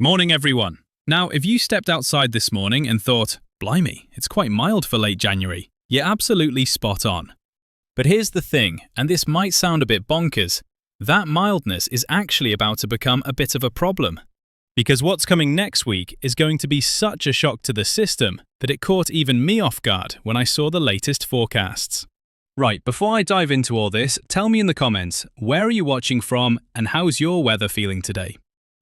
Morning, everyone. Now, if you stepped outside this morning and thought, blimey, it's quite mild for late January, you're absolutely spot on. But here's the thing, and this might sound a bit bonkers, that mildness is actually about to become a bit of a problem. Because what's coming next week is going to be such a shock to the system that it caught even me off guard when I saw the latest forecasts. Right, before I dive into all this, tell me in the comments, where are you watching from and how's your weather feeling today?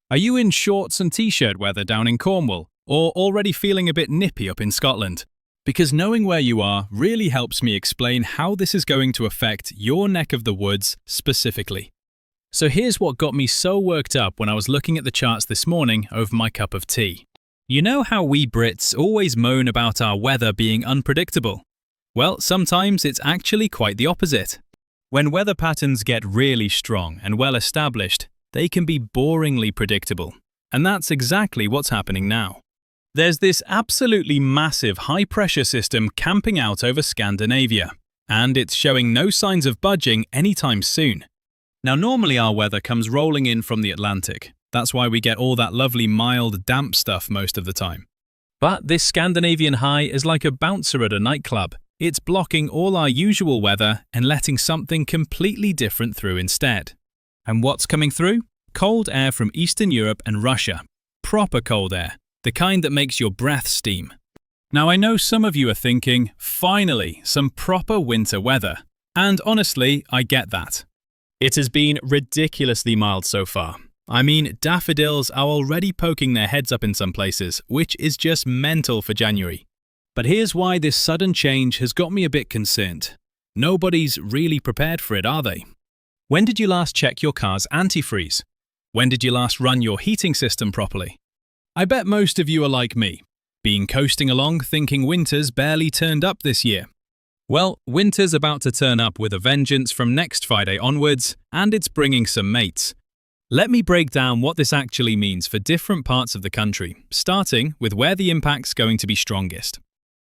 Are you in shorts and t-shirt weather down in Cornwall, or already feeling a bit nippy up in Scotland? Because knowing where you are really helps me explain how this is going to affect your neck of the woods specifically. So here's what got me so worked up when I was looking at the charts this morning over my cup of tea. You know how we Brits always moan about our weather being unpredictable? Well, sometimes it's actually quite the opposite. When weather patterns get really strong and well established, they can be boringly predictable. And that's exactly what's happening now. There's this absolutely massive high-pressure system camping out over Scandinavia, and it's showing no signs of budging anytime soon. Now, normally our weather comes rolling in from the Atlantic. That's why we get all that lovely mild, damp stuff most of the time. But this Scandinavian high is like a bouncer at a nightclub. It's blocking all our usual weather and letting something completely different through instead. And what's coming through? Cold air from Eastern Europe and Russia. Proper cold air, the kind that makes your breath steam. Now I know some of you are thinking, finally, some proper winter weather. And honestly, I get that. It has been ridiculously mild so far. I mean, daffodils are already poking their heads up in some places, which is just mental for January. But here's why this sudden change has got me a bit concerned. Nobody's really prepared for it, are they? When did you last check your car's antifreeze? When did you last run your heating system properly? I bet most of you are like me, been coasting along thinking winter's barely turned up this year. Well, winter's about to turn up with a vengeance from next Friday onwards, and it's bringing some mates. Let me break down what this actually means for different parts of the country, starting with where the impact's going to be strongest.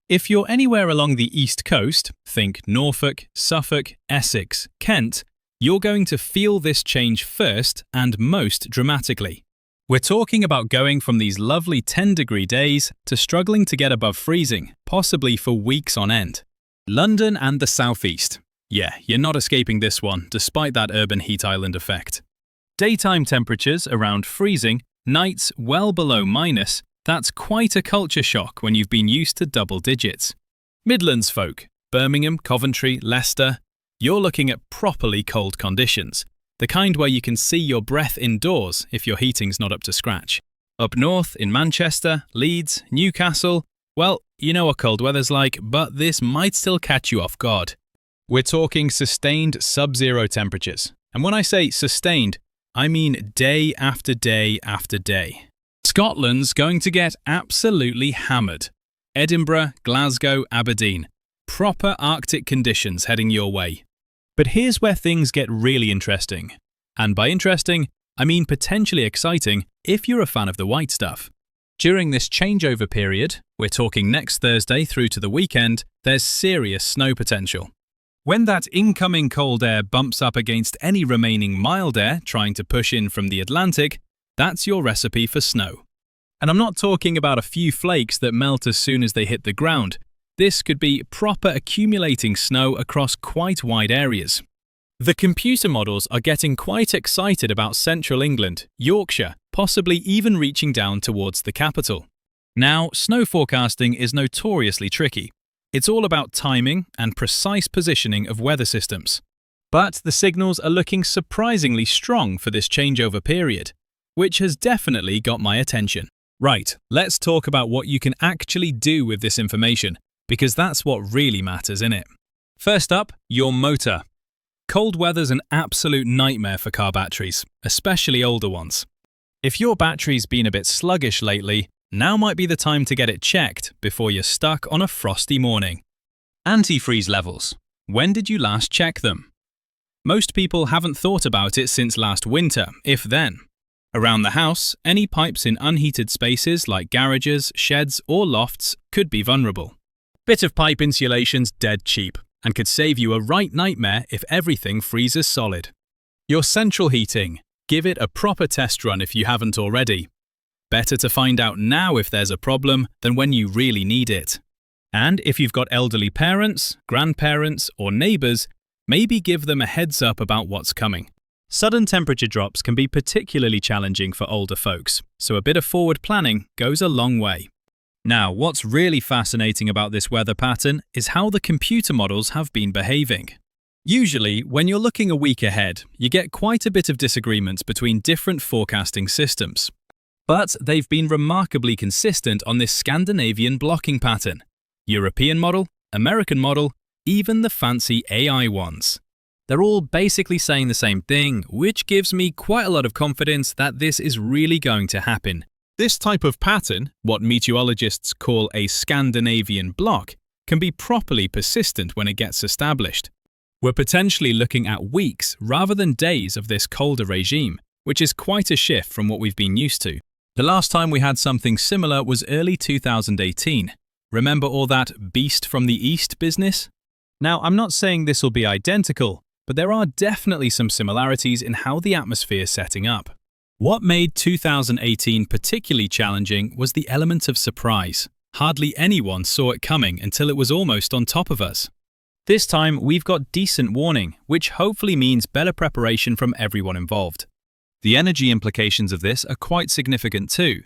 If you're anywhere along the east coast, think Norfolk, Suffolk, Essex, Kent, you're going to feel this change first and most dramatically. We're talking about going from these lovely 10-degree days to struggling to get above freezing, possibly for weeks on end. London and the southeast. Yeah, you're not escaping this one, despite that urban heat island effect. Daytime temperatures around freezing, nights well below minus. That's quite a culture shock when you've been used to double digits. Midlands folk, Birmingham, Coventry, Leicester, you're looking at properly cold conditions, the kind where you can see your breath indoors if your heating's not up to scratch. Up north, in Manchester, Leeds, Newcastle, well, you know what cold weather's like, but this might still catch you off guard. We're talking sustained sub-zero temperatures. And when I say sustained, I mean day after day after day. Scotland's going to get absolutely hammered. Edinburgh, Glasgow, Aberdeen. Proper Arctic conditions heading your way. But here's where things get really interesting. And by interesting, I mean potentially exciting if you're a fan of the white stuff. During this changeover period, we're talking next Thursday through to the weekend, there's serious snow potential. When that incoming cold air bumps up against any remaining mild air trying to push in from the Atlantic, that's your recipe for snow. And I'm not talking about a few flakes that melt as soon as they hit the ground. This could be proper accumulating snow across quite wide areas. The computer models are getting quite excited about central England, Yorkshire, possibly even reaching down towards the capital. Now, snow forecasting is notoriously tricky. It's all about timing and precise positioning of weather systems. But the signals are looking surprisingly strong for this changeover period, which has definitely got my attention. Right, let's talk about what you can actually do with this information, because that's what really matters, innit? First up, your motor. Cold weather's an absolute nightmare for car batteries, especially older ones. If your battery's been a bit sluggish lately, now might be the time to get it checked before you're stuck on a frosty morning. Antifreeze levels. When did you last check them? Most people haven't thought about it since last winter, if then. Around the house, any pipes in unheated spaces like garages, sheds or lofts could be vulnerable. Bit of pipe insulation's dead cheap and could save you a right nightmare if everything freezes solid. Your central heating. Give it a proper test run if you haven't already. Better to find out now if there's a problem than when you really need it. And if you've got elderly parents, grandparents, or neighbors, maybe give them a heads up about what's coming. Sudden temperature drops can be particularly challenging for older folks, so a bit of forward planning goes a long way. Now, what's really fascinating about this weather pattern is how the computer models have been behaving. Usually, when you're looking a week ahead, you get quite a bit of disagreements between different forecasting systems. But they've been remarkably consistent on this Scandinavian blocking pattern. European model, American model, even the fancy AI ones. They're all basically saying the same thing, which gives me quite a lot of confidence that this is really going to happen. This type of pattern, what meteorologists call a Scandinavian block, can be properly persistent when it gets established. We're potentially looking at weeks rather than days of this colder regime, which is quite a shift from what we've been used to. The last time we had something similar was early 2018. Remember all that beast from the east business? Now, I'm not saying this will be identical, but there are definitely some similarities in how the atmosphere is setting up. What made 2018 particularly challenging was the element of surprise. Hardly anyone saw it coming until it was almost on top of us. This time, we've got decent warning, which hopefully means better preparation from everyone involved. The energy implications of this are quite significant too.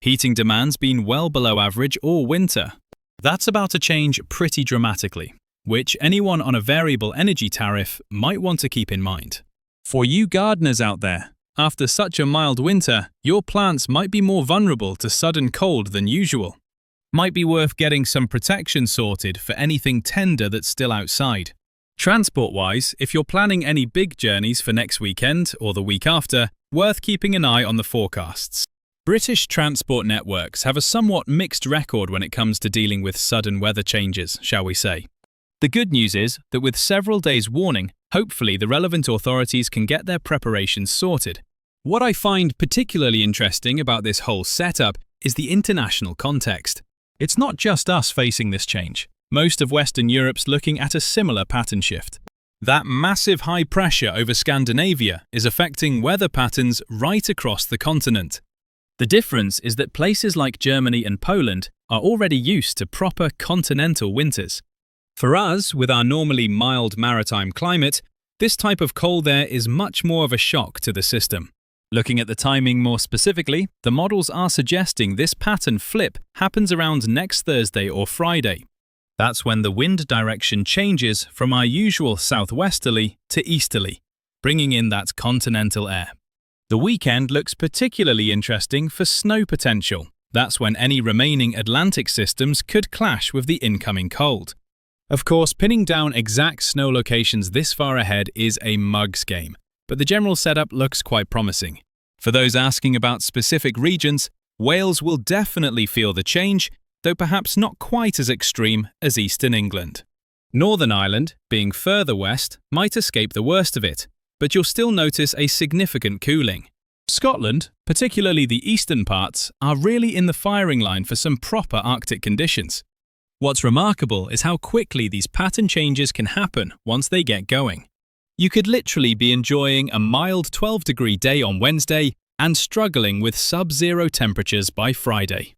Heating demand's been well below average all winter. That's about to change pretty dramatically, which anyone on a variable energy tariff might want to keep in mind. For you gardeners out there, after such a mild winter, your plants might be more vulnerable to sudden cold than usual. Might be worth getting some protection sorted for anything tender that's still outside. Transport-wise, if you're planning any big journeys for next weekend or the week after, worth keeping an eye on the forecasts. British transport networks have a somewhat mixed record when it comes to dealing with sudden weather changes, shall we say. The good news is that with several days' warning, hopefully the relevant authorities can get their preparations sorted. What I find particularly interesting about this whole setup is the international context. It's not just us facing this change. Most of Western Europe's looking at a similar pattern shift. That massive high pressure over Scandinavia is affecting weather patterns right across the continent. The difference is that places like Germany and Poland are already used to proper continental winters. For us, with our normally mild maritime climate, this type of cold air is much more of a shock to the system. Looking at the timing more specifically, the models are suggesting this pattern flip happens around next Thursday or Friday. That's when the wind direction changes from our usual southwesterly to easterly, bringing in that continental air. The weekend looks particularly interesting for snow potential. That's when any remaining Atlantic systems could clash with the incoming cold. Of course, pinning down exact snow locations this far ahead is a mug's game, but the general setup looks quite promising. For those asking about specific regions, Wales will definitely feel the change, though perhaps not quite as extreme as Eastern England. Northern Ireland, being further west, might escape the worst of it, but you'll still notice a significant cooling. Scotland, particularly the eastern parts, are really in the firing line for some proper Arctic conditions. What's remarkable is how quickly these pattern changes can happen once they get going. You could literally be enjoying a mild 12-degree day on Wednesday and struggling with sub-zero temperatures by Friday.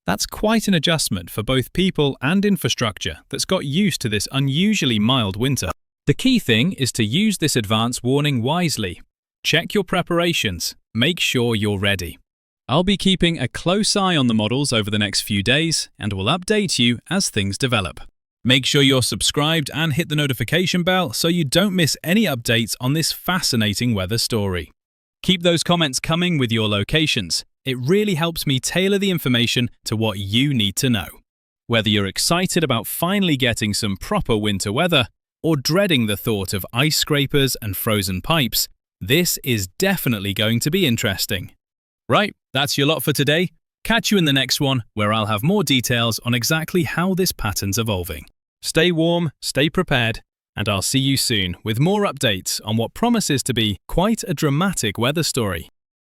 That's quite an adjustment for both people and infrastructure that's got used to this unusually mild winter. The key thing is to use this advance warning wisely. Check your preparations. Make sure you're ready. I'll be keeping a close eye on the models over the next few days and will update you as things develop. Make sure you're subscribed and hit the notification bell so you don't miss any updates on this fascinating weather story. Keep those comments coming with your locations. It really helps me tailor the information to what you need to know. Whether you're excited about finally getting some proper winter weather or dreading the thought of ice scrapers and frozen pipes, this is definitely going to be interesting. Right, that's your lot for today. Catch you in the next one where I'll have more details on exactly how this pattern's evolving. Stay warm, stay prepared, and I'll see you soon with more updates on what promises to be quite a dramatic weather story.